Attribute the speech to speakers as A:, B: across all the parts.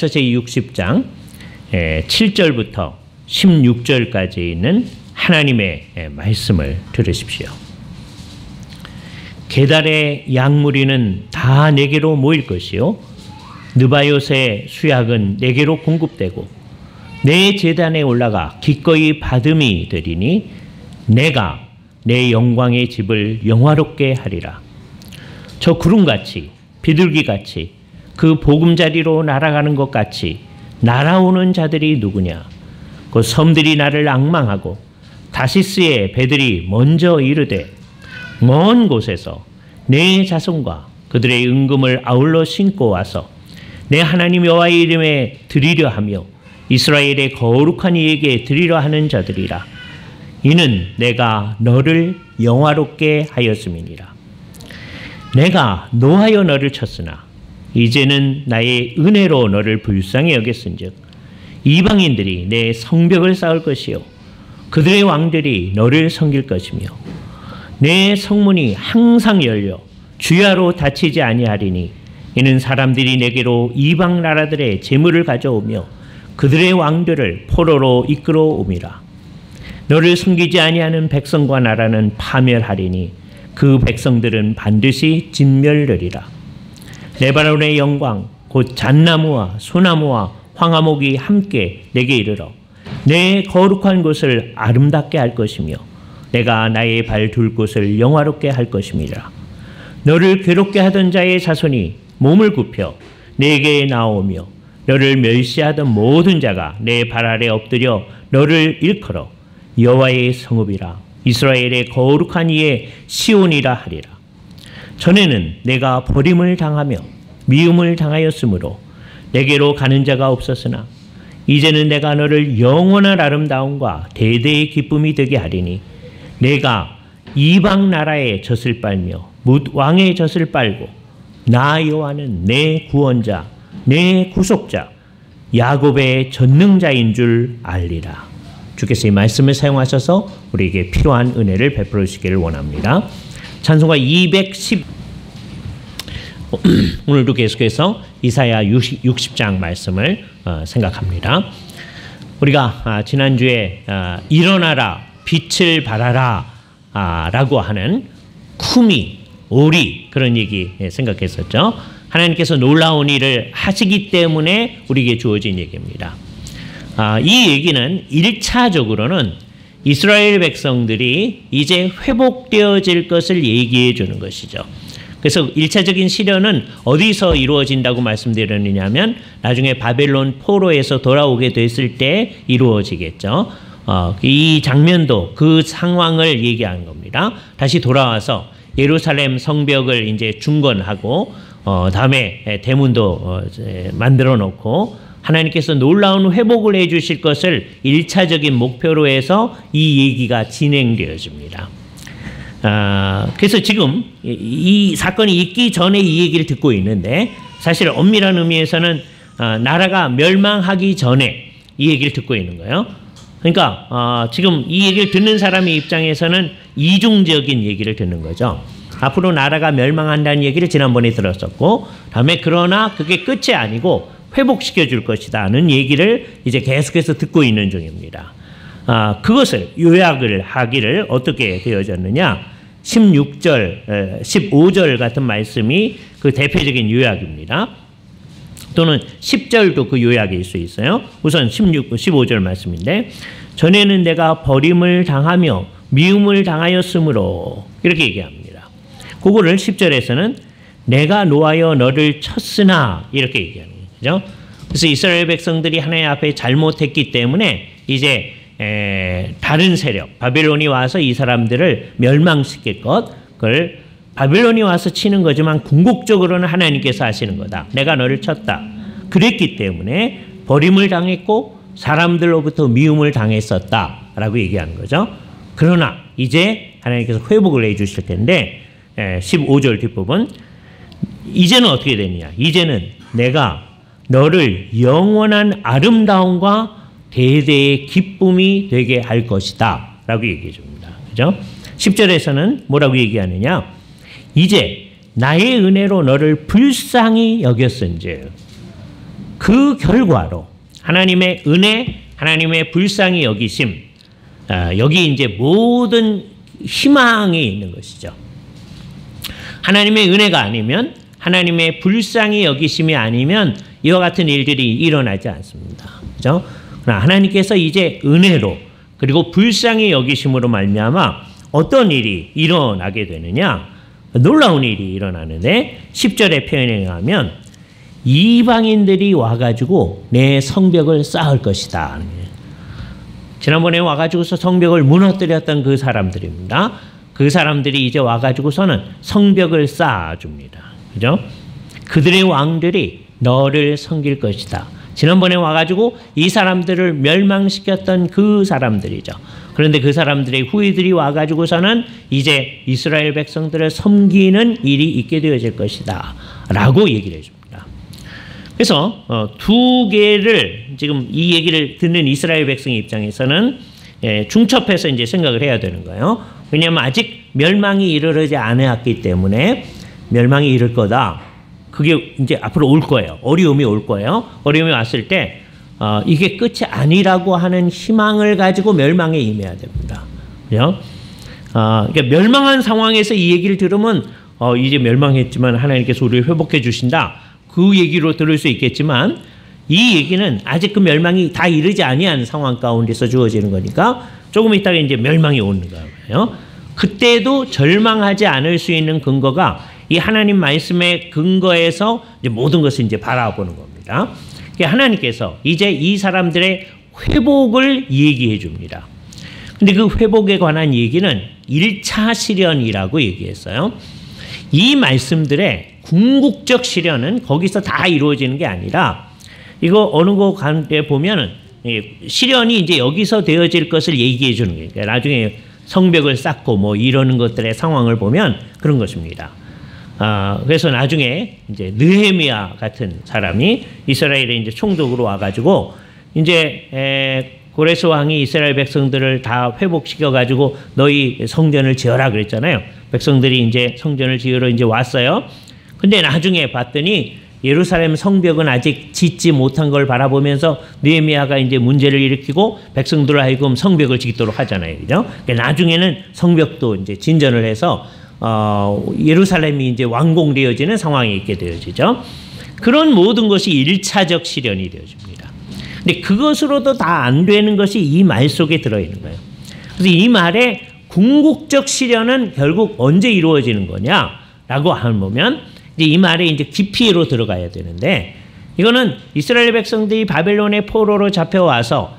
A: 제60장 7절부터 16절까지 있는 하나님의 말씀을 들으십시오. 게달의 양무리는 다 내게로 모일 것이요 느바요의 수약은 내게로 공급되고 내 제단에 올라가 기꺼이 받음이 되리니 내가 내 영광의 집을 영화롭게 하리라. 저 구름같이 비둘기같이 그 보금자리로 날아가는 것 같이 날아오는 자들이 누구냐? 그 섬들이 나를 앙망하고 다시스의 배들이 먼저 이르되 먼 곳에서 내 자손과 그들의 은금을 아울러 신고 와서 내 하나님 여호와의 이름에 드리려 하며 이스라엘의 거룩한 이에게 드리려 하는 자들이라. 이는 내가 너를 영화롭게 하였음이니라. 내가 노하여 너를 쳤으나 이제는 나의 은혜로 너를 불쌍히 여겼은즉 이방인들이 내 성벽을 쌓을 것이요 그들의 왕들이 너를 섬길 것이며 내 성문이 항상 열려 주야로 닫히지 아니하리니 이는 사람들이 내게로 이방 나라들의 재물을 가져오며 그들의 왕들을 포로로 이끌어오미라. 너를 섬기지 아니하는 백성과 나라는 파멸하리니 그 백성들은 반드시 진멸되리라. 레바논의 영광 곧 잣나무와 소나무와 황화목이 함께 내게 이르러 내 거룩한 곳을 아름답게 할 것이며 내가 나의 발 둘 곳을 영화롭게 할 것임이라. 너를 괴롭게 하던 자의 자손이 몸을 굽혀 내게 나오며 너를 멸시하던 모든 자가 내 발 아래 엎드려 너를 일컬어 여호와의 성읍이라 이스라엘의 거룩한 이의 시온이라 하리라. 전에는 내가 버림을 당하며 미움을 당하였으므로 내게로 가는 자가 없었으나 이제는 내가 너를 영원한 아름다움과 대대의 기쁨이 되게 하리니 내가 이방 나라의 젖을 빨며 뭇 왕의 젖을 빨고 나 여호와는 내 구원자 내 구속자 야곱의 전능자인 줄 알리라. 주께서 이 말씀을 사용하셔서 우리에게 필요한 은혜를 베풀어 주시기를 원합니다. 찬송가 210 오늘도 계속해서 이사야 60장 말씀을 생각합니다. 우리가 지난주에 일어나라 빛을 발하라 라고 하는 쿠미, 오리 그런 얘기 생각했었죠. 하나님께서 놀라운 일을 하시기 때문에 우리에게 주어진 얘기입니다. 이 얘기는 1차적으로는 이스라엘 백성들이 이제 회복되어질 것을 얘기해 주는 것이죠. 그래서 1차적인 시련은 어디서 이루어진다고 말씀드렸느냐면 나중에 바벨론 포로에서 돌아오게 됐을 때 이루어지겠죠. 이 장면도 그 상황을 얘기하는 겁니다. 다시 돌아와서 예루살렘 성벽을 이제 중건하고 다음에 대문도 만들어 놓고 하나님께서 놀라운 회복을 해 주실 것을 1차적인 목표로 해서 이 얘기가 진행되어집니다. 그래서 지금 이 사건이 있기 전에 이 얘기를 듣고 있는데 사실 엄밀한 의미에서는 나라가 멸망하기 전에 이 얘기를 듣고 있는 거예요. 그러니까 지금 이 얘기를 듣는 사람의 입장에서는 이중적인 얘기를 듣는 거죠. 앞으로 나라가 멸망한다는 얘기를 지난번에 들었었고 다음에 그러나 그게 끝이 아니고 회복시켜 줄 것이다는 얘기를 이제 계속해서 듣고 있는 중입니다. 그것을 요약을 하기를 어떻게 되어졌느냐 16절, 15절 같은 말씀이 그 대표적인 요약입니다. 또는 10절도 그 요약일 수 있어요. 우선 15절 말씀인데 전에는 내가 버림을 당하며 미움을 당하였으므로 이렇게 얘기합니다. 그거를 10절에서는 내가 노하여 너를 쳤으나 이렇게 얘기하는 거죠. 그래서 이스라엘 백성들이 하나님 앞에 잘못했기 때문에 이제 다른 세력 바벨론이 와서 이 사람들을 멸망시킬 것 그걸 바벨론이 와서 치는 거지만 궁극적으로는 하나님께서 하시는 거다. 내가 너를 쳤다. 그랬기 때문에 버림을 당했고 사람들로부터 미움을 당했었다라고 얘기하는 거죠. 그러나 이제 하나님께서 회복을 해 주실 텐데 15절 뒷부분 이제는 어떻게 되느냐. 이제는 내가 너를 영원한 아름다움과 대대의 기쁨이 되게 할 것이다 라고 얘기해 줍니다. 그죠? 10절에서는 뭐라고 얘기하느냐. 이제 나의 은혜로 너를 불쌍히 여겼은즉 그 결과로 하나님의 은혜, 하나님의 불쌍히 여기심, 여기 이제 모든 희망이 있는 것이죠. 하나님의 은혜가 아니면, 하나님의 불쌍히 여기심이 아니면 이와 같은 일들이 일어나지 않습니다. 그죠? 그러나 하나님께서 이제 은혜로 그리고 불쌍히 여기심으로 말미암아 어떤 일이 일어나게 되느냐? 놀라운 일이 일어나는데 10절의 표현에 의하면 이방인들이 와가지고 내 성벽을 쌓을 것이다. 지난번에 와가지고서 성벽을 무너뜨렸던 그 사람들입니다. 그 사람들이 이제 와가지고서는 성벽을 쌓아줍니다. 그죠? 그들의 왕들이 너를 섬길 것이다. 지난번에 와가지고 이 사람들을 멸망시켰던 그 사람들이죠. 그런데 그 사람들의 후예들이 와가지고서는 이제 이스라엘 백성들을 섬기는 일이 있게 되어질 것이다. 라고 얘기를 해줍니다. 그래서 두 개를 지금 이 얘기를 듣는 이스라엘 백성의 입장에서는 중첩해서 이제 생각을 해야 되는 거예요. 왜냐하면 아직 멸망이 이르지 않았기 때문에 멸망이 이를 거다. 그게 이제 앞으로 올 거예요. 어려움이 올 거예요. 어려움이 왔을 때 이게 끝이 아니라고 하는 희망을 가지고 멸망에 임해야 됩니다. 그죠? 그러니까 멸망한 상황에서 이 얘기를 들으면 이제 멸망했지만 하나님께서 우리를 회복해 주신다. 그 얘기로 들을 수 있겠지만 이 얘기는 아직 그 멸망이 다 이르지 아니한 상황 가운데서 주어지는 거니까 조금 있다가 이제 멸망이 오는 거예요. 그때도 절망하지 않을 수 있는 근거가 이 하나님 말씀의 근거에서 이제 모든 것을 이제 바라보는 겁니다. 하나님께서 이제 이 사람들의 회복을 얘기해 줍니다. 근데 그 회복에 관한 얘기는 1차 시련이라고 얘기했어요. 이 말씀들의 궁극적 시련은 거기서 다 이루어지는 게 아니라 이거 어느 거 가운데 보면은 시련이 이제 여기서 되어질 것을 얘기해 주는 거예요. 그러니까 나중에 성벽을 쌓고 뭐 이러는 것들의 상황을 보면 그런 것입니다. 그래서 나중에 이제 느헤미야 같은 사람이 이스라엘에 이제 총독으로 와가지고 이제 고레스 왕이 이스라엘 백성들을 다 회복시켜 가지고 너희 성전을 지어라 그랬잖아요. 백성들이 이제 성전을 지으러 이제 왔어요. 근데 나중에 봤더니 예루살렘 성벽은 아직 짓지 못한 걸 바라보면서 느헤미야가 이제 문제를 일으키고 백성들을 하여금 성벽을 짓도록 하잖아요. 그죠? 그러니까 나중에는 성벽도 이제 진전을 해서 예루살렘이 이제 완공되어지는 상황이 있게 되어지죠. 그런 모든 것이 1차적 시련이 되어집니다. 근데 그것으로도 다 안 되는 것이 이 말 속에 들어있는 거예요. 그래서 이 말의 궁극적 시련은 결국 언제 이루어지는 거냐라고 하면 이제 이 말에 이제 깊이로 들어가야 되는데 이거는 이스라엘 백성들이 바벨론의 포로로 잡혀와서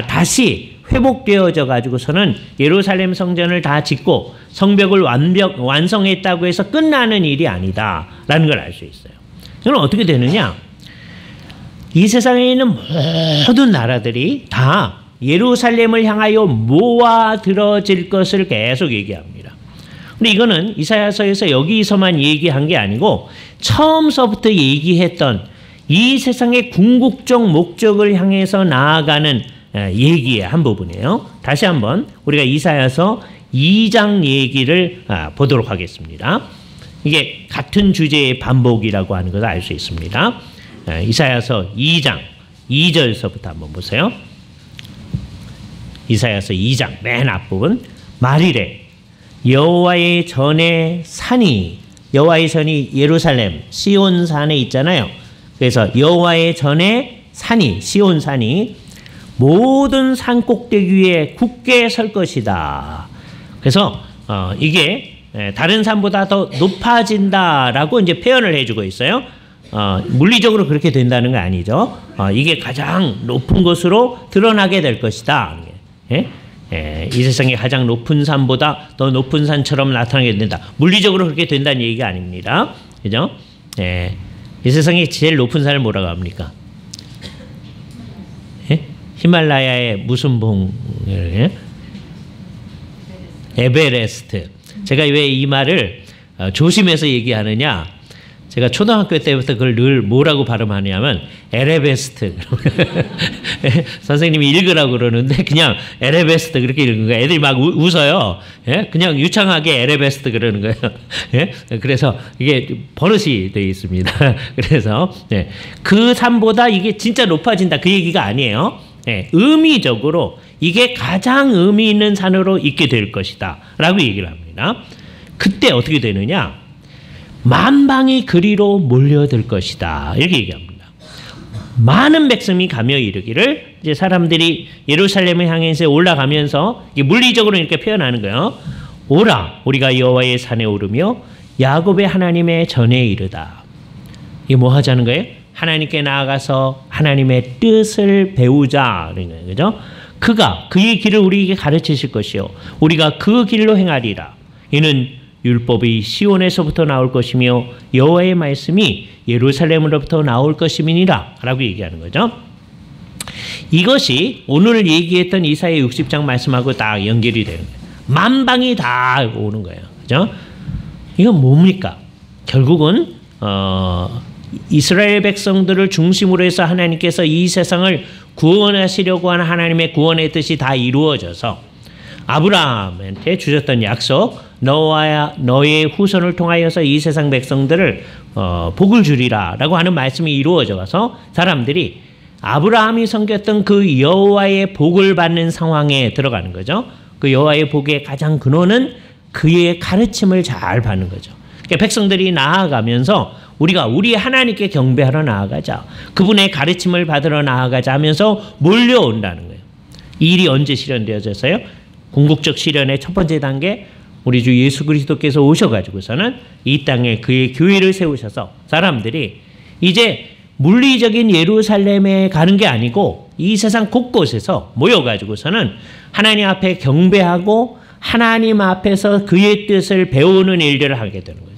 A: 다시 회복되어져 가지고서는 예루살렘 성전을 다 짓고 성벽을 완성했다고 해서 끝나는 일이 아니다라는 걸 알 수 있어요. 이건 어떻게 되느냐? 이 세상에 있는 모든 나라들이 다 예루살렘을 향하여 모아들어질 것을 계속 얘기합니다. 근데 이거는 이사야서에서 여기서만 얘기한 게 아니고 처음서부터 얘기했던 이 세상의 궁극적 목적을 향해서 나아가는 얘기의 한 부분이에요. 다시 한번 우리가 이사야서 2장 얘기를 보도록 하겠습니다. 이게 같은 주제의 반복이라고 하는 것을 알 수 있습니다. 이사야서 2장 2절서부터 한번 보세요. 이사야서 2장 맨 앞부분 말이래 여호와의 전에 산이 여호와의 전이 예루살렘 시온 산에 있잖아요. 그래서 여호와의 전에 산이 시온 산이 모든 산 꼭대기 위에 굳게 설 것이다. 그래서 이게 다른 산보다 더 높아진다라고 이제 표현을 해주고 있어요. 물리적으로 그렇게 된다는 거 아니죠. 이게 가장 높은 것으로 드러나게 될 것이다. 이 세상의 가장 높은 산보다 더 높은 산처럼 나타나게 된다. 물리적으로 그렇게 된다는 얘기가 아닙니다. 그죠? 이 세상에 제일 높은 산을 뭐라고 합니까? 히말라야의 무슨 봉? 에베레스트. 제가 왜 이 말을 조심해서 얘기하느냐? 제가 초등학교 때부터 그걸 늘 뭐라고 발음하냐면 에레베스트. 선생님이 읽으라고 그러는데 그냥 에레베스트 그렇게 읽은 거예요. 애들이 막 웃어요. 예? 그냥 유창하게 에레베스트 그러는 거예요. 예? 그래서 이게 버릇이 되어 있습니다. 그래서 예. 그 산보다 이게 진짜 높아진다 그 얘기가 아니에요. 예. 의미적으로 이게 가장 의미 있는 산으로 있게 될 것이다 라고 얘기를 합니다. 그때 어떻게 되느냐? 만방이 그리로 몰려들 것이다. 이렇게 얘기합니다. 많은 백성이 가며 이르기를 이제 사람들이 예루살렘을 향해서 올라가면서 이게 물리적으로 이렇게 표현하는 거예요. 오라 우리가 여호와의 산에 오르며 야곱의 하나님의 전에 이르다. 이게 뭐 하자는 거예요? 하나님께 나아가서 하나님의 뜻을 배우자. 그죠? 그가 그의 길을 우리에게 가르치실 것이요 우리가 그 길로 행하리라. 이는 율법이 시온에서부터 나올 것이며 여호와의 말씀이 예루살렘으로부터 나올 것임이니라 라고 얘기하는 거죠. 이것이 오늘 얘기했던 이사야 60장 말씀하고 딱 연결이 되는 거예요. 만방이 다 오는 거예요. 그죠? 이건 뭡니까? 결국은 이스라엘 백성들을 중심으로 해서 하나님께서 이 세상을 구원하시려고 하는 하나님의 구원의 뜻이 다 이루어져서 아브라함한테 주셨던 약속 너와 너의 후손을 통하여서 이 세상 백성들을 복을 주리라 라고 하는 말씀이 이루어져 가서 사람들이 아브라함이 섬겼던 그 여호와의 복을 받는 상황에 들어가는 거죠. 그 여호와의 복의 가장 근원은 그의 가르침을 잘 받는 거죠. 그러니까 백성들이 나아가면서 우리가 우리 하나님께 경배하러 나아가자. 그분의 가르침을 받으러 나아가자 하면서 몰려온다는 거예요. 이 일이 언제 실현되어졌어요? 궁극적 실현의 첫 번째 단계 우리 주 예수 그리스도께서 오셔가지고서는 이 땅에 그의 교회를 세우셔서 사람들이 이제 물리적인 예루살렘에 가는 게 아니고 이 세상 곳곳에서 모여가지고서는 하나님 앞에 경배하고 하나님 앞에서 그의 뜻을 배우는 일들을 하게 되는 거죠.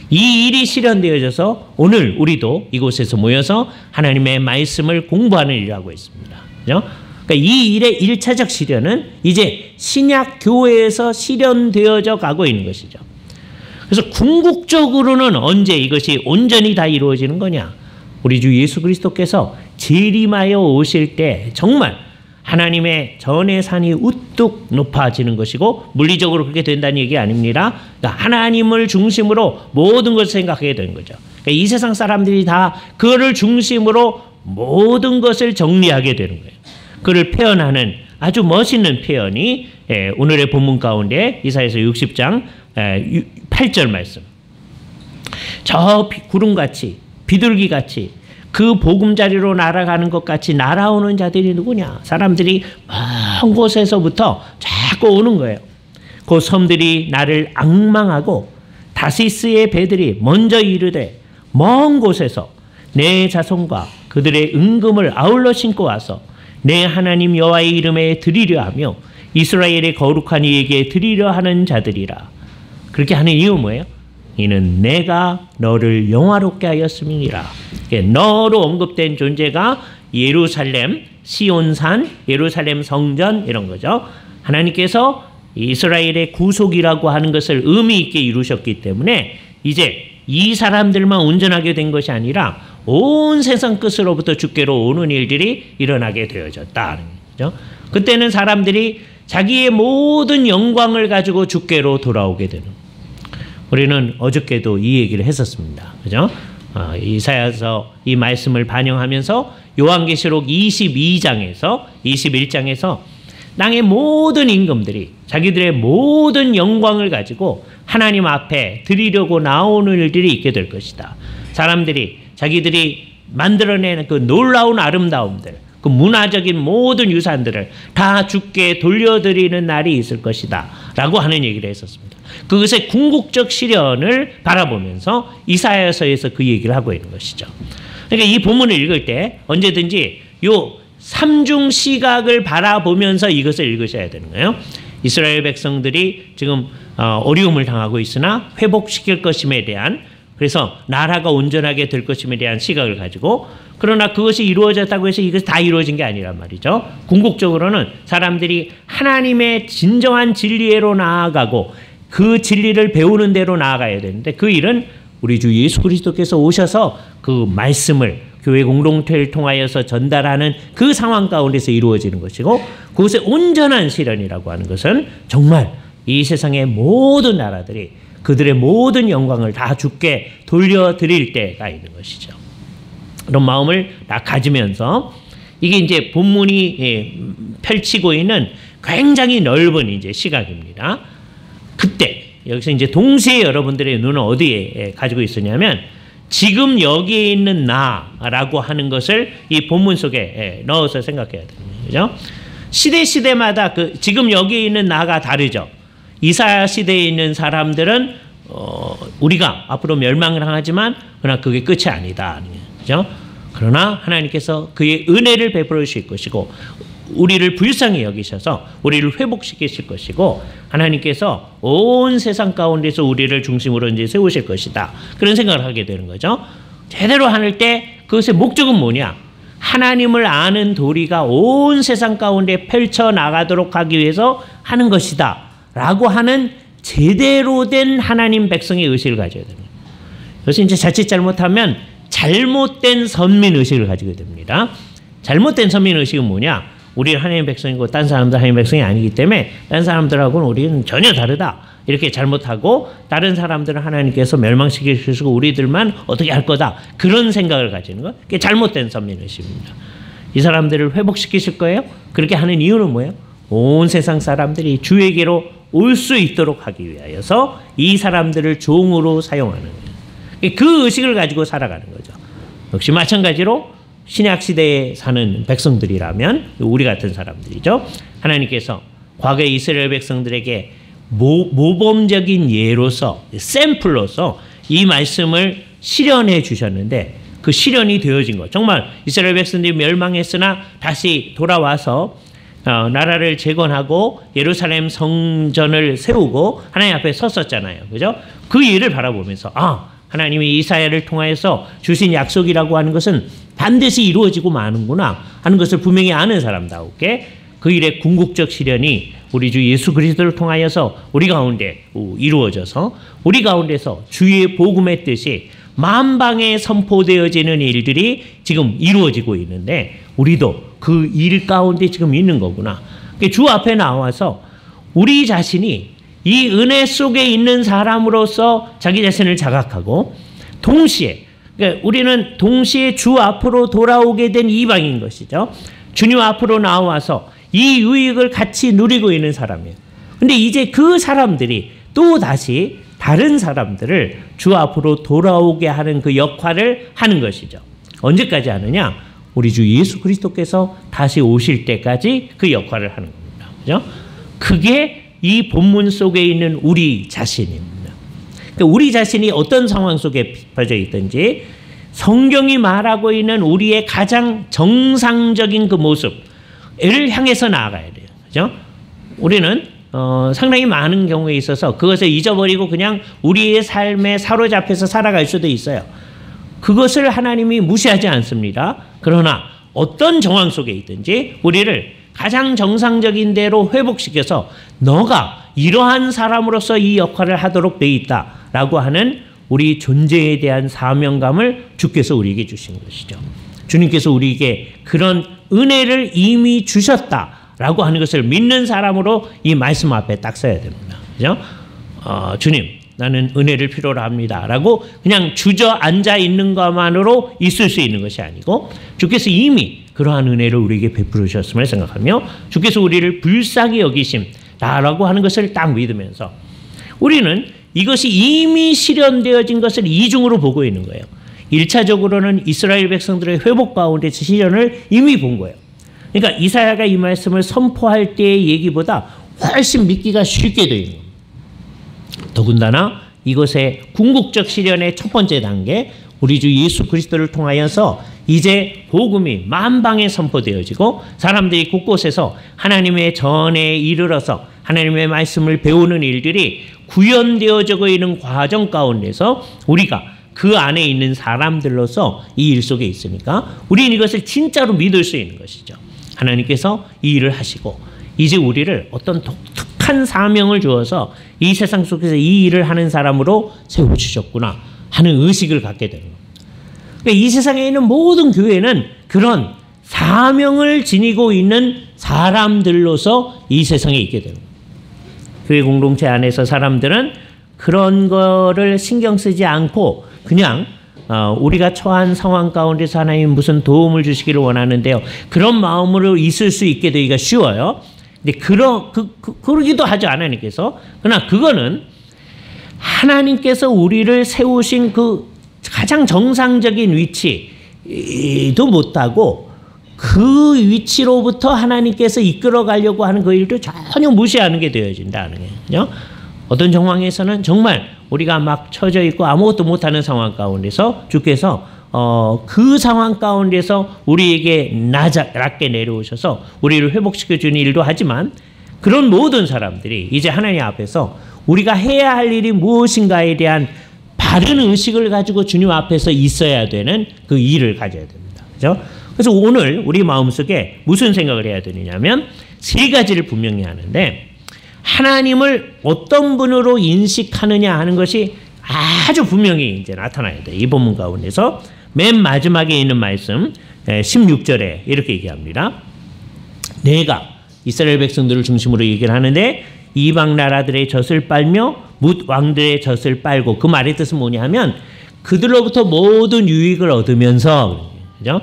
A: 이 일이 실현되어져서 오늘 우리도 이곳에서 모여서 하나님의 말씀을 공부하는 일을 하고 있습니다. 그죠? 그러니까 이 일의 1차적 실현은 이제 신약 교회에서 실현되어져 가고 있는 것이죠. 그래서 궁극적으로는 언제 이것이 온전히 다 이루어지는 거냐? 우리 주 예수 그리스도께서 재림하여 오실 때 정말 하나님의 전의 산이 우뚝 높아지는 것이고 물리적으로 그렇게 된다는 얘기 아닙니다. 그러니까 하나님을 중심으로 모든 것을 생각하게 되는 거죠. 그러니까 이 세상 사람들이 다 그를 중심으로 모든 것을 정리하게 되는 거예요. 그를 표현하는 아주 멋있는 표현이 오늘의 본문 가운데 이사야서 60장 8절 말씀. 저 구름같이 비둘기같이 그 보금자리로 날아가는 것 같이 날아오는 자들이 누구냐? 사람들이 먼 곳에서부터 자꾸 오는 거예요. 그 섬들이 나를 앙망하고 다시스의 배들이 먼저 이르되 먼 곳에서 내 자손과 그들의 은금을 아울러 신고 와서 내 하나님 여호와의 이름에 드리려 하며 이스라엘의 거룩한 이에게 드리려 하는 자들이라. 그렇게 하는 이유 뭐예요? 이는 내가 너를 영화롭게 하였음이니라. 너로 언급된 존재가 예루살렘, 시온산, 예루살렘 성전 이런 거죠. 하나님께서 이스라엘의 구속이라고 하는 것을 의미 있게 이루셨기 때문에 이제 이 사람들만 온전하게 된 것이 아니라 온 세상 끝으로부터 주께로 오는 일들이 일어나게 되어졌다. 그죠? 그때는 사람들이 자기의 모든 영광을 가지고 주께로 돌아오게 되는. 우리는 어저께도 이 얘기를 했었습니다. 그죠? 이사야서 이 말씀을 반영하면서 요한계시록 22장에서 21장에서 땅의 모든 임금들이 자기들의 모든 영광을 가지고 하나님 앞에 드리려고 나오는 일들이 있게 될 것이다. 사람들이 자기들이 만들어낸 그 놀라운 아름다움들, 그 문화적인 모든 유산들을 다 주께 돌려드리는 날이 있을 것이다 라고 하는 얘기를 했었습니다. 그것의 궁극적 실현을 바라보면서 이사야서에서 그 얘기를 하고 있는 것이죠. 그러니까 이 본문을 읽을 때 언제든지 요 삼중 시각을 바라보면서 이것을 읽으셔야 되는 거예요. 이스라엘 백성들이 지금 어려움을 당하고 있으나 회복시킬 것임에 대한, 그래서 나라가 온전하게 될 것임에 대한 시각을 가지고, 그러나 그것이 이루어졌다고 해서 이것이 다 이루어진 게 아니란 말이죠. 궁극적으로는 사람들이 하나님의 진정한 진리로 나아가고 그 진리를 배우는 대로 나아가야 되는데 그 일은 우리 주 예수 그리스도께서 오셔서 그 말씀을 교회 공동체를 통하여서 전달하는 그 상황 가운데서 이루어지는 것이고, 그것의 온전한 실현이라고 하는 것은 정말 이 세상의 모든 나라들이 그들의 모든 영광을 다 주께 돌려드릴 때가 있는 것이죠. 그런 마음을 다 가지면서 이게 이제 본문이 펼치고 있는 굉장히 넓은 이제 시각입니다. 그때 여기서 이제 동시에 여러분들의 눈은 어디에 가지고 있었냐면 지금 여기에 있는 나라고 하는 것을 이 본문 속에 넣어서 생각해야 됩니다. 그죠? 시대마다 그 지금 여기에 있는 나가 다르죠. 이사야 시대에 있는 사람들은 우리가 앞으로 멸망을 하지만 그러나 그게 끝이 아니다. 그죠? 그러나 하나님께서 그의 은혜를 베풀어 주실 것이고 우리를 불쌍히 여기셔서 우리를 회복시키실 것이고 하나님께서 온 세상 가운데서 우리를 중심으로 이제 세우실 것이다. 그런 생각을 하게 되는 거죠. 제대로 할 때 그것의 목적은 뭐냐? 하나님을 아는 도리가 온 세상 가운데 펼쳐나가도록 하기 위해서 하는 것이다. 라고 하는 제대로 된 하나님 백성의 의식을 가져야 됩니다. 그래서 이제 자칫 잘못하면 잘못된 선민의식을 가지게 됩니다. 잘못된 선민의식은 뭐냐? 우리는 하나님의 백성이고 딴 사람들 하나님의 백성이 아니기 때문에 딴 사람들하고는 우리는 전혀 다르다. 이렇게 잘못하고 다른 사람들은 하나님께서 멸망시키시고 우리들만 어떻게 할 거다. 그런 생각을 가지는 것. 그게 잘못된 선민의식입니다. 이 사람들을 회복시키실 거예요? 그렇게 하는 이유는 뭐예요? 온 세상 사람들이 주에게로 올 수 있도록 하기 위하여서 이 사람들을 종으로 사용하는 거예요. 그 의식을 가지고 살아가는 거죠. 역시 마찬가지로 신약 시대에 사는 백성들이라면 우리 같은 사람들이죠. 하나님께서 과거 이스라엘 백성들에게 모범적인 예로서 샘플로서 이 말씀을 실현해 주셨는데 그 실현이 되어진 것. 정말 이스라엘 백성들이 멸망했으나 다시 돌아와서 나라를 재건하고 예루살렘 성전을 세우고 하나님 앞에 섰었잖아요. 그죠? 그 일을 바라보면서 하나님이 이사야를 통하여서 주신 약속이라고 하는 것은 반드시 이루어지고 마는구나 하는 것을 분명히 아는 사람다우게 그 일의 궁극적 실현이 우리 주 예수 그리스도를 통하여서 우리 가운데 이루어져서 우리 가운데서 주의 복음의 뜻이 만방에 선포되어지는 일들이 지금 이루어지고 있는데 우리도 그 일 가운데 지금 있는 거구나. 주 앞에 나와서 우리 자신이 이 은혜 속에 있는 사람으로서 자기 자신을 자각하고 동시에 그러니까 우리는 동시에 주 앞으로 돌아오게 된 이방인 것이죠. 주님 앞으로 나와서 이 유익을 같이 누리고 있는 사람이에요. 근데 이제 그 사람들이 또 다시 다른 사람들을 주 앞으로 돌아오게 하는 그 역할을 하는 것이죠. 언제까지 하느냐? 우리 주 예수 그리스도께서 다시 오실 때까지 그 역할을 하는 겁니다. 그죠? 그게 이 본문 속에 있는 우리 자신입니다. 그러니까 우리 자신이 어떤 상황 속에 빠져 있든지 성경이 말하고 있는 우리의 가장 정상적인 그 모습을 향해서 나아가야 돼요. 그죠? 우리는 상당히 많은 경우에 있어서 그것을 잊어버리고 그냥 우리의 삶에 사로잡혀서 살아갈 수도 있어요. 그것을 하나님이 무시하지 않습니다. 그러나 어떤 정황 속에 있든지 우리를 가장 정상적인 대로 회복시켜서 너가 이러한 사람으로서 이 역할을 하도록 돼 있다라고 하는 우리 존재에 대한 사명감을 주께서 우리에게 주신 것이죠. 주님께서 우리에게 그런 은혜를 이미 주셨다라고 하는 것을 믿는 사람으로 이 말씀 앞에 딱 서야 됩니다. 그죠? 주님, 나는 은혜를 필요로 합니다. 라고 그냥 주저앉아 있는 것만으로 있을 수 있는 것이 아니고 주께서 이미 그러한 은혜를 우리에게 베풀어 주셨음을 생각하며 주께서 우리를 불쌍히 여기심다라고 하는 것을 딱 믿으면서 우리는 이것이 이미 실현되어진 것을 이중으로 보고 있는 거예요. 1차적으로는 이스라엘 백성들의 회복 가운데서 실현을 이미 본 거예요. 그러니까 이사야가 이 말씀을 선포할 때의 얘기보다 훨씬 믿기가 쉽게 되어 있는 겁니다. 더군다나 이것의 궁극적 실현의 첫 번째 단계 우리 주 예수 그리스도를 통하여서 이제 복음이 만방에 선포되어지고 사람들이 곳곳에서 하나님의 전에 이르러서 하나님의 말씀을 배우는 일들이 구현되어지고 있는 과정 가운데서 우리가 그 안에 있는 사람들로서 이 일 속에 있으니까 우리는 이것을 진짜로 믿을 수 있는 것이죠. 하나님께서 이 일을 하시고 이제 우리를 어떤 독특한 사명을 주어서 이 세상 속에서 이 일을 하는 사람으로 세워주셨구나 하는 의식을 갖게 되는 겁니다. 그러니까 이 세상에 있는 모든 교회는 그런 사명을 지니고 있는 사람들로서 이 세상에 있게 되는 겁니다. 교회 공동체 안에서 사람들은 그런 거를 신경 쓰지 않고 그냥 우리가 처한 상황 가운데서 하나님 무슨 도움을 주시기를 원하는데요. 그런 마음으로 있을 수 있게 되기가 쉬워요. 근데 그러기도 하죠, 하나님께서. 그러나 그거는 하나님께서 우리를 세우신 그 가장 정상적인 위치도 못하고 그 위치로부터 하나님께서 이끌어 가려고 하는 그 일도 전혀 무시하는 게 되어진다는 거예요. 어떤 정황에서는 정말 우리가 막 처져 있고 아무것도 못하는 상황 가운데서 주께서 그 상황 가운데서 우리에게 낮게 내려오셔서 우리를 회복시켜 주는 일도 하지만 그런 모든 사람들이 이제 하나님 앞에서 우리가 해야 할 일이 무엇인가에 대한 바른 의식을 가지고 주님 앞에서 있어야 되는 그 일을 가져야 됩니다. 그죠? 그래서 오늘 우리 마음속에 무슨 생각을 해야 되느냐면 세 가지를 분명히 하는데 하나님을 어떤 분으로 인식하느냐 하는 것이 아주 분명히 이제 나타나야 돼요. 이 본문 가운데서 맨 마지막에 있는 말씀 16절에 이렇게 얘기합니다. 내가 이스라엘 백성들을 중심으로 얘기를 하는데 이방 나라들의 젖을 빨며 뭇 왕들의 젖을 빨고 그 말의 뜻은 뭐냐 하면 그들로부터 모든 유익을 얻으면서 그죠?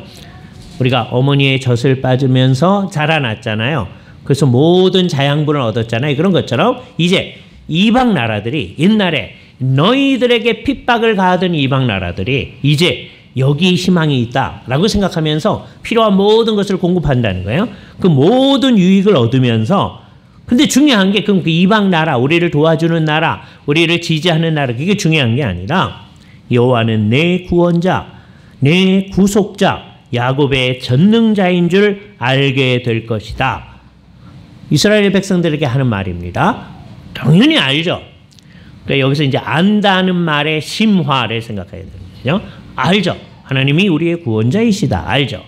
A: 우리가 어머니의 젖을 빠주면서 자라났잖아요. 그래서 모든 자양분을 얻었잖아요. 그런 것처럼 이제 이방 나라들이 옛날에 너희들에게 핍박을 가하던 이방 나라들이 이제 여기 희망이 있다라고 생각하면서 필요한 모든 것을 공급한다는 거예요. 그 모든 유익을 얻으면서 근데 중요한 게 그럼 그 이방 나라, 우리를 도와주는 나라, 우리를 지지하는 나라 그게 중요한 게 아니라 여호와는 내 구원자, 내 구속자, 야곱의 전능자인 줄 알게 될 것이다. 이스라엘 백성들에게 하는 말입니다. 당연히 알죠. 그러니까 여기서 이제 안다는 말의 심화를 생각해야 되거든요. 알죠. 하나님이 우리의 구원자이시다. 알죠.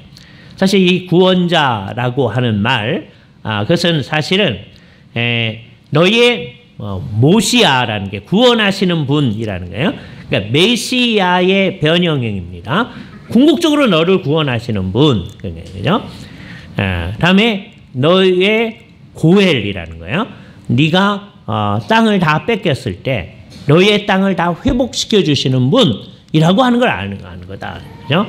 A: 사실 이 구원자라고 하는 말, 그것은 사실은 너희의 모시아라는 게 구원하시는 분이라는 거예요. 그러니까 메시아의 변형형입니다. 궁극적으로 너를 구원하시는 분. 그죠? 다음에 너의 고엘이라는 거예요. 네가 땅을 다 뺏겼을 때 너희의 땅을 다 회복시켜 주시는 분이라고 하는 걸 아는 거다. 그죠?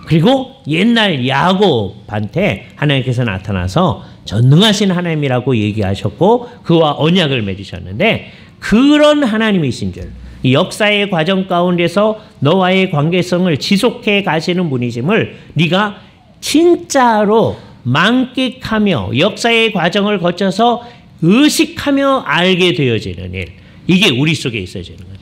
A: 그리고 옛날 야곱한테 하나님께서 나타나서 전능하신 하나님이라고 얘기하셨고 그와 언약을 맺으셨는데 그런 하나님이신 줄 이 역사의 과정 가운데서 너와의 관계성을 지속해 가시는 분이심을 네가 진짜로 만끽하며 역사의 과정을 거쳐서 의식하며 알게 되어지는 일. 이게 우리 속에 있어지는 거죠.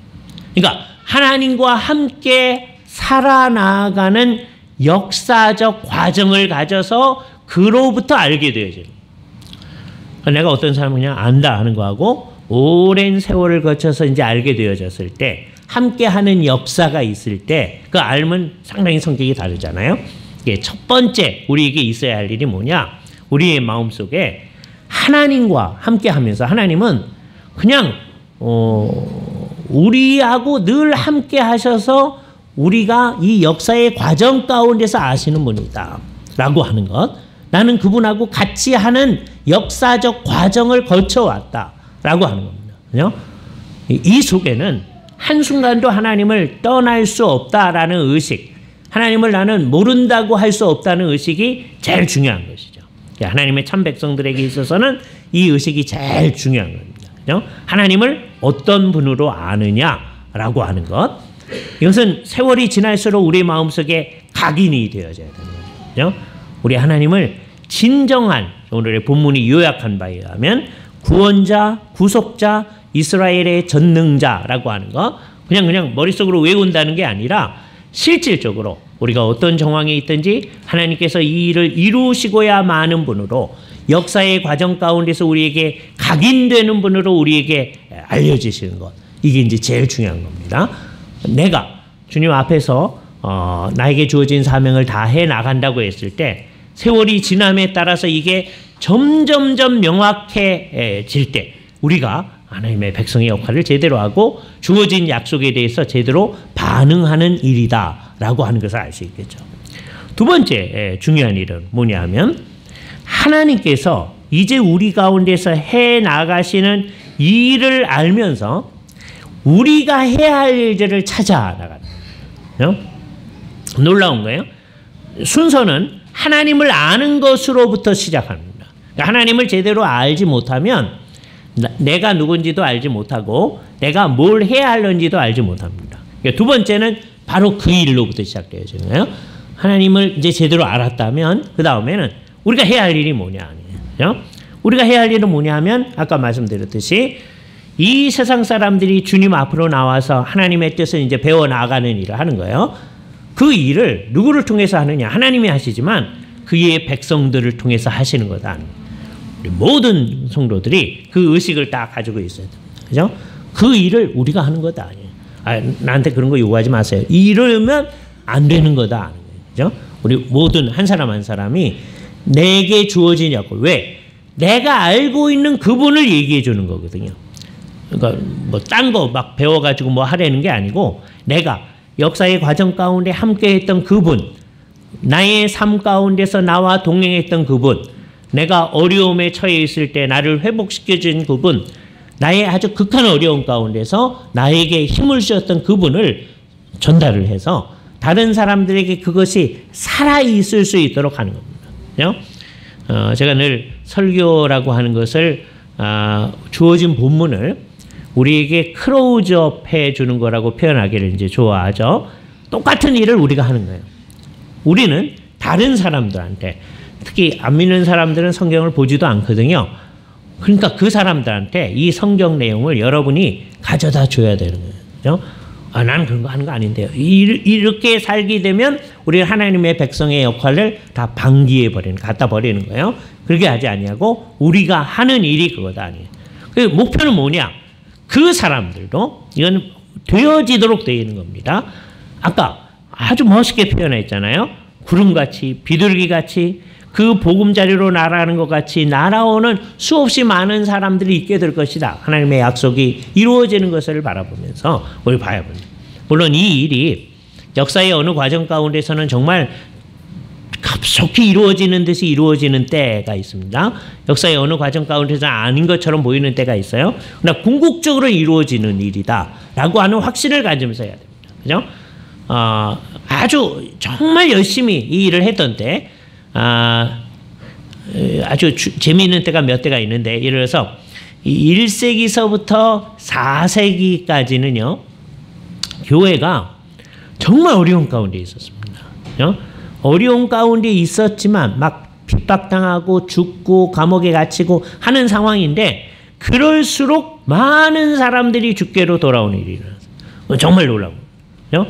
A: 그러니까 하나님과 함께 살아나가는 역사적 과정을 가져서 그로부터 알게 되어지는 거예요. 내가 어떤 사람을 그냥 안다 하는 거하고 오랜 세월을 거쳐서 이제 알게 되어졌을 때 함께하는 역사가 있을 때 그 알면 상당히 성격이 다르잖아요. 첫 번째 우리에게 있어야 할 일이 뭐냐? 우리의 마음속에 하나님과 함께하면서 하나님은 그냥 우리하고 늘 함께하셔서 우리가 이 역사의 과정 가운데서 아시는 분이다 라고 하는 것. 나는 그분하고 같이 하는 역사적 과정을 거쳐왔다 라고 하는 겁니다. 그죠? 이 속에는 한순간도 하나님을 떠날 수 없다라는 의식, 하나님을 나는 모른다고 할 수 없다는 의식이 제일 중요한 것이죠. 하나님의 참 백성들에게 있어서는 이 의식이 제일 중요한 겁니다. 그죠? 하나님을 어떤 분으로 아느냐라고 하는 것. 이것은 세월이 지날수록 우리 마음속에 각인이 되어져야 되는 거죠. 우리 하나님을 진정한 오늘의 본문이 요약한 바에 의하면 구원자, 구속자, 이스라엘의 전능자라고 하는 거 그냥 머릿속으로 외운다는 게 아니라 실질적으로 우리가 어떤 정황에 있든지 하나님께서 이 일을 이루시고야 마는 분으로 역사의 과정 가운데서 우리에게 각인되는 분으로 우리에게 알려주시는 것. 이게 이제 제일 중요한 겁니다. 내가 주님 앞에서 나에게 주어진 사명을 다 해나간다고 했을 때 세월이 지남에 따라서 이게 점점점 명확해질 때 우리가 하나님의 백성의 역할을 제대로 하고 주어진 약속에 대해서 제대로 반응하는 일이다라고 하는 것을 알 수 있겠죠. 두 번째 중요한 일은 뭐냐 하면 하나님께서 이제 우리 가운데서 해 나가시는 일을 알면서 우리가 해야 할 일들을 찾아 나가는 거예요. 놀라운 거예요. 순서는 하나님을 아는 것으로부터 시작합니다. 하나님을 제대로 알지 못하면 내가 누군지도 알지 못하고 내가 뭘 해야 하는지도 알지 못합니다. 두 번째는 바로 그 일로부터 시작되어지는 거예요. 하나님을 이제 제대로 알았다면 그 다음에는 우리가 해야 할 일이 뭐냐 아니에요. 우리가 해야 할 일은 뭐냐 하면 아까 말씀드렸듯이 이 세상 사람들이 주님 앞으로 나와서 하나님의 뜻을 이제 배워 나가는 일을 하는 거예요. 그 일을 누구를 통해서 하느냐? 하나님이 하시지만 그의 백성들을 통해서 하시는 거다. 우리 모든 성도들이 그 의식을 다 가지고 있어야 됩니다. 그죠? 그 일을 우리가 하는 거다. 나한테 그런 거 요구하지 마세요. 이러면 안 되는 거다. 그죠? 우리 모든 한 사람 한 사람이 내게 주어진 역할. 왜? 내가 알고 있는 그분을 얘기해 주는 거거든요. 그러니까 뭐 딴 거 막 배워가지고 뭐 하려는 게 아니고 내가 역사의 과정 가운데 함께 했던 그분, 나의 삶 가운데서 나와 동행했던 그분, 내가 어려움에 처해 있을 때 나를 회복시켜준 그분, 나의 아주 극한 어려움 가운데서 나에게 힘을 주셨던 그분을 전달을 해서 다른 사람들에게 그것이 살아있을 수 있도록 하는 겁니다. 제가 늘 설교라고 하는 것을 주어진 본문을 우리에게 클로즈업 해주는 거라고 표현하기를 이제 좋아하죠. 똑같은 일을 우리가 하는 거예요. 우리는 다른 사람들한테, 특히 안 믿는 사람들은 성경을 보지도 않거든요. 그러니까 그 사람들한테 이 성경 내용을 여러분이 가져다 줘야 되는 거예요. 나는 그런 거 하는 거 아닌데요. 이렇게 살게 되면 우리는 하나님의 백성의 역할을 다 방기해 버리는, 갖다 버리는 거예요. 그렇게 하지 아니하고 우리가 하는 일이 그거다 아니에요. 그 목표는 뭐냐? 그 사람들도 이건 되어지도록 되어 있는 겁니다. 아까 아주 멋있게 표현했잖아요. 구름같이 비둘기같이 그 보금자리로 날아가는 것 같이 날아오는 수없이 많은 사람들이 있게 될 것이다. 하나님의 약속이 이루어지는 것을 바라보면서 우리 봐야 합니다. 물론 이 일이 역사의 어느 과정 가운데서는 정말 급속히 이루어지는 듯이 이루어지는 때가 있습니다. 역사의 어느 과정 가운데서 아닌 것처럼 보이는 때가 있어요. 그러나 궁극적으로 이루어지는 일이다라고 하는 확신을 가지면서 해야 됩니다. 그죠? 아주 정말 열심히 이 일을 했던 때, 아주 재미있는 때가 몇 때가 있는데, 예를 들어서 1세기서부터 4세기까지는요, 교회가 정말 어려운 가운데 있었습니다. 어려운 가운데 있었지만 막 핍박당하고 죽고 감옥에 갇히고 하는 상황인데 그럴수록 많은 사람들이 주께로 돌아오는 일이 일어났어요. 정말 놀라운 거예요.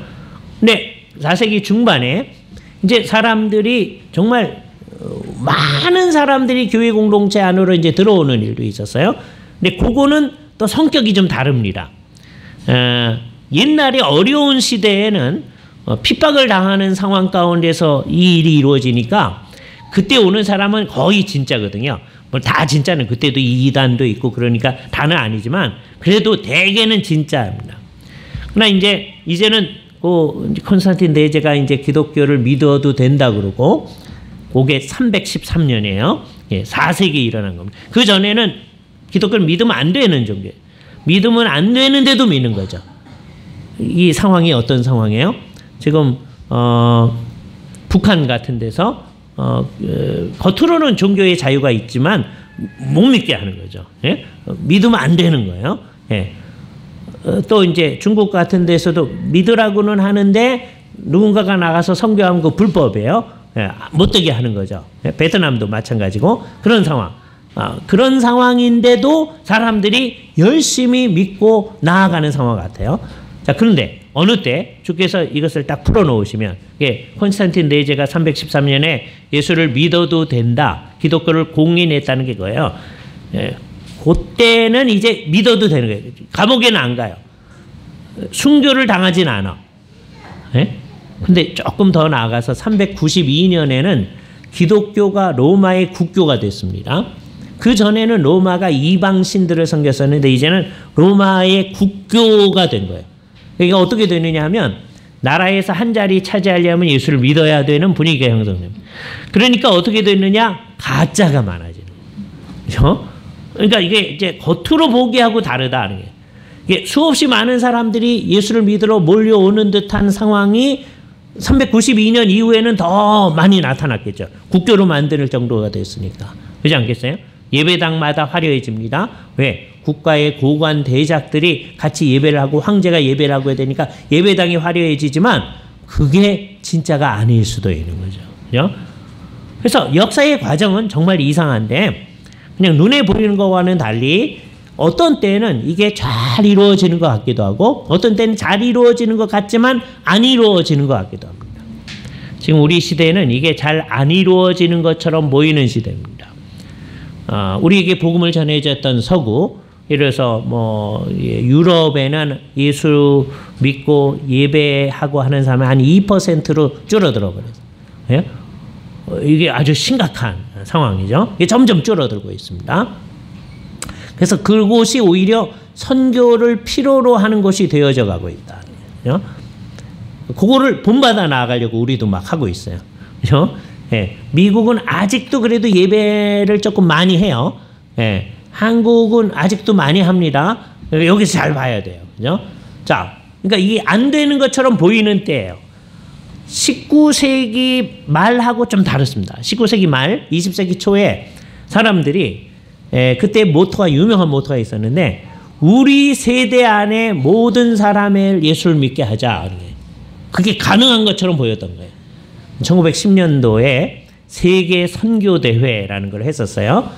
A: 근데 4세기 중반에 이제 사람들이 정말 많은 사람들이 교회 공동체 안으로 이제 들어오는 일도 있었어요. 근데 그거는 또 성격이 좀 다릅니다. 옛날에 어려운 시대에는 핍박을 당하는 상황 가운데서 이 일이 이루어지니까 그때 오는 사람은 거의 진짜거든요. 뭐 다 진짜는 그때도 이단도 있고 그러니까 다는 아니지만 그래도 대개는 진짜입니다. 그러나 이제는 콘스탄틴 대제가 이제 기독교를 믿어도 된다 그러고 그게 313년이에요. 예, 4세기에 일어난 겁니다. 그 전에는 기독교를 믿으면 안 되는 종교예요. 믿으면 안 되는데도 믿는 거죠. 이 상황이 어떤 상황이에요? 지금 북한 같은 데서 겉으로는 종교의 자유가 있지만 못 믿게 하는 거죠. 예? 믿으면 안 되는 거예요. 예. 또 이제 중국 같은 데서도 믿으라고는 하는데 누군가가 나가서 선교하면 그 불법이에요. 예. 못 되게 하는 거죠. 예. 베트남도 마찬가지고 그런 상황. 그런 상황인데도 사람들이 열심히 믿고 나아가는 상황 같아요. 자, 그런데 어느 때 주께서 이것을 딱 풀어놓으시면, 콘스탄틴 대제가 313년에 예수를 믿어도 된다, 기독교를 공인했다는 게 그거예요. 예, 그때는 이제 믿어도 되는 거예요. 감옥에는 안 가요. 순교를 당하진 않아. 예? 근데 조금 더 나아가서 392년에는 기독교가 로마의 국교가 됐습니다. 그 전에는 로마가 이방 신들을 섬겼었는데 이제는 로마의 국교가 된 거예요. 그러니까 어떻게 되느냐 하면 나라에서 한 자리 차지하려면 예수를 믿어야 되는 분위기가 형성됩니다. 그러니까 어떻게 되느냐? 가짜가 많아지는 거예요. 그렇죠? 그러니까 이게 이제 겉으로 보기하고 다르다는 게. 이게 수없이 많은 사람들이 예수를 믿으러 몰려오는 듯한 상황이 392년 이후에는 더 많이 나타났겠죠. 국교로 만들 정도가 됐으니까. 그렇지 않겠어요? 예배당마다 화려해집니다. 왜? 국가의 고관 대작들이 같이 예배를 하고 황제가 예배를 하고 해야 되니까 예배당이 화려해지지만 그게 진짜가 아닐 수도 있는 거죠. 그죠? 그래서 역사의 과정은 정말 이상한데 그냥 눈에 보이는 것과는 달리 어떤 때는 이게 잘 이루어지는 것 같기도 하고 어떤 때는 잘 이루어지는 것 같지만 안 이루어지는 것 같기도 합니다. 지금 우리 시대는 이게 잘 안 이루어지는 것처럼 보이는 시대입니다. 우리에게 복음을 전해줬던 서구, 예를 들어서 뭐 유럽에는 예수 믿고 예배하고 하는 사람이 한 2%로 줄어들어 버렸어요. 예? 이게 아주 심각한 상황이죠. 이게 점점 줄어들고 있습니다. 그래서 그곳이 오히려 선교를 필요로 하는 곳이 되어져 가고 있다. 그죠? 그거를 본받아 나아가려고 우리도 막 하고 있어요. 그죠? 예, 미국은 아직도 그래도 예배를 조금 많이 해요. 예, 한국은 아직도 많이 합니다. 여기서 잘 봐야 돼요. 그죠? 자, 그러니까 이게 안 되는 것처럼 보이는 때예요. 19세기 말하고 좀 다릅니다. 19세기 말, 20세기 초에 사람들이 그때 모토가 유명한 모토가 있었는데 우리 세대 안에 모든 사람의 예수를 믿게 하자. 그게 가능한 것처럼 보였던 거예요. 1910년도에 세계 선교대회라는 걸 했었어요.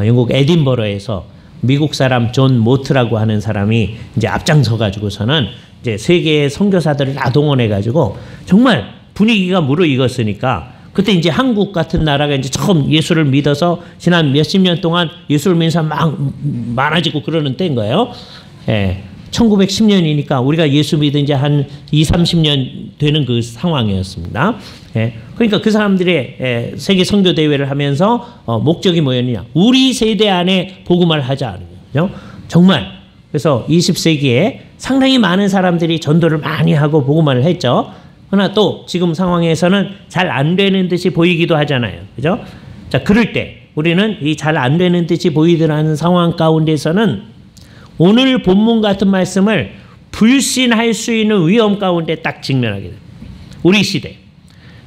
A: 영국 에딘버러에서 미국 사람 존 모트라고 하는 사람이 이제 앞장서 가지고서는 이제 세계 선교사들을 다 동원해 가지고 정말 분위기가 무르익었으니까 그때 이제 한국 같은 나라가 이제 처음 예수를 믿어서 지난 몇십 년 동안 예수를 믿는 사람 막 많아지고 그러는 때인 거예요. 예. 1910년이니까 우리가 예수 믿은 지 한 20, 30년 되는 그 상황이었습니다. 예. 그러니까 그 사람들의 세계 선교 대회를 하면서 목적이 뭐였느냐? 우리 세대 안에 복음을 하자는 거죠. 정말 그래서 20세기에 상당히 많은 사람들이 전도를 많이 하고 복음을 했죠. 그러나 또 지금 상황에서는 잘 안 되는 듯이 보이기도 하잖아요. 그죠? 자, 그럴 때 우리는 이 잘 안 되는 듯이 보이더라는 상황 가운데서는 오늘 본문 같은 말씀을 불신할 수 있는 위험 가운데 딱 직면하게 됩니다. 우리 시대.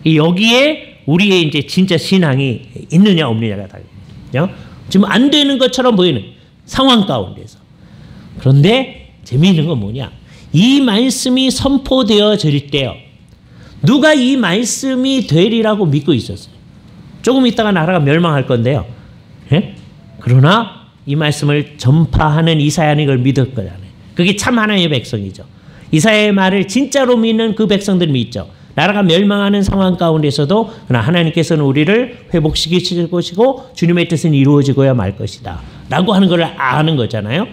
A: 여기에 우리의 이제 진짜 신앙이 있느냐 없느냐가 다릅니다. 지금 안 되는 것처럼 보이는 상황 가운데서. 그런데 재미있는 건 뭐냐? 이 말씀이 선포되어질 때요. 누가 이 말씀이 되리라고 믿고 있었어요. 조금 있다가 나라가 멸망할 건데요. 예? 그러나 이 말씀을 전파하는 이사야는 이걸 믿을 거잖아요. 그게 참 하나님의 백성이죠. 이사야의 말을 진짜로 믿는 그 백성들 믿죠. 나라가 멸망하는 상황 가운데서도 그러나 하나님께서는 우리를 회복시키실 것이고 주님의 뜻은 이루어지고야 말 것이다. 라고 하는 걸 아는 거잖아요.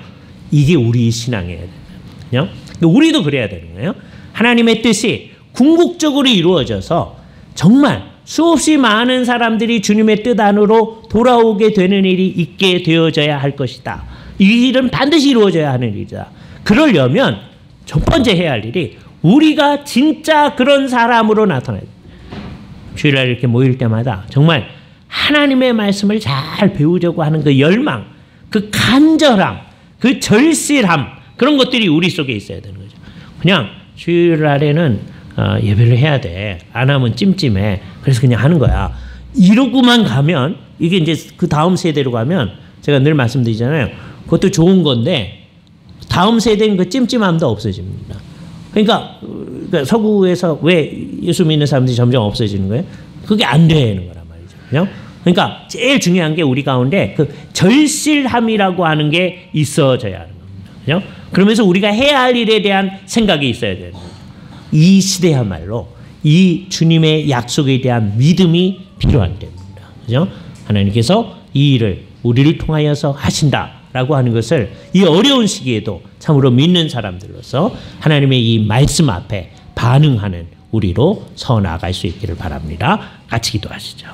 A: 이게 우리 신앙이에요. 우리도 그래야 되는 거예요. 하나님의 뜻이 궁극적으로 이루어져서 정말 수없이 많은 사람들이 주님의 뜻 안으로 돌아오게 되는 일이 있게 되어져야 할 것이다. 이 일은 반드시 이루어져야 하는 일이다. 그러려면 첫 번째 해야 할 일이 우리가 진짜 그런 사람으로 나타나야 돼. 주일날 이렇게 모일 때마다 정말 하나님의 말씀을 잘 배우려고 하는 그 열망, 그 간절함, 그 절실함 그런 것들이 우리 속에 있어야 되는 거죠. 그냥 주일날에는 예배를 해야 돼. 안 하면 찜찜해. 그래서 그냥 하는 거야. 이러고만 가면 이게 이제 그 다음 세대로 가면 제가 늘 말씀드리잖아요. 그것도 좋은 건데 다음 세대는 그 찜찜함도 없어집니다. 그러니까 서구에서 왜 예수 믿는 사람들이 점점 없어지는 거예요? 그게 안 되는 거란 말이죠. 그죠? 그러니까 제일 중요한 게 우리 가운데 그 절실함이라고 하는 게 있어져야 하는 겁니다. 그죠? 그러면서 우리가 해야 할 일에 대한 생각이 있어야 되는 거예요. 이 시대야말로 이 주님의 약속에 대한 믿음이 필요한 때입니다. 그죠? 하나님께서 이 일을 우리를 통하여서 하신다라고 하는 것을 이 어려운 시기에도 참으로 믿는 사람들로서 하나님의 이 말씀 앞에 반응하는 우리로 서 나아갈 수 있기를 바랍니다. 같이 기도하시죠.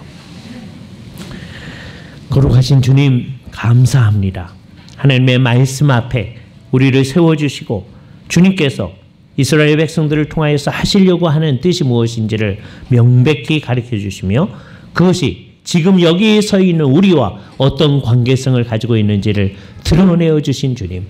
A: 거룩하신 주님, 감사합니다. 하나님의 말씀 앞에 우리를 세워주시고 주님께서 이스라엘 백성들을 통하여서 하시려고 하는 뜻이 무엇인지를 명백히 가르쳐 주시며 그것이 지금 여기에 서 있는 우리와 어떤 관계성을 가지고 있는지를 드러내어 주신 주님,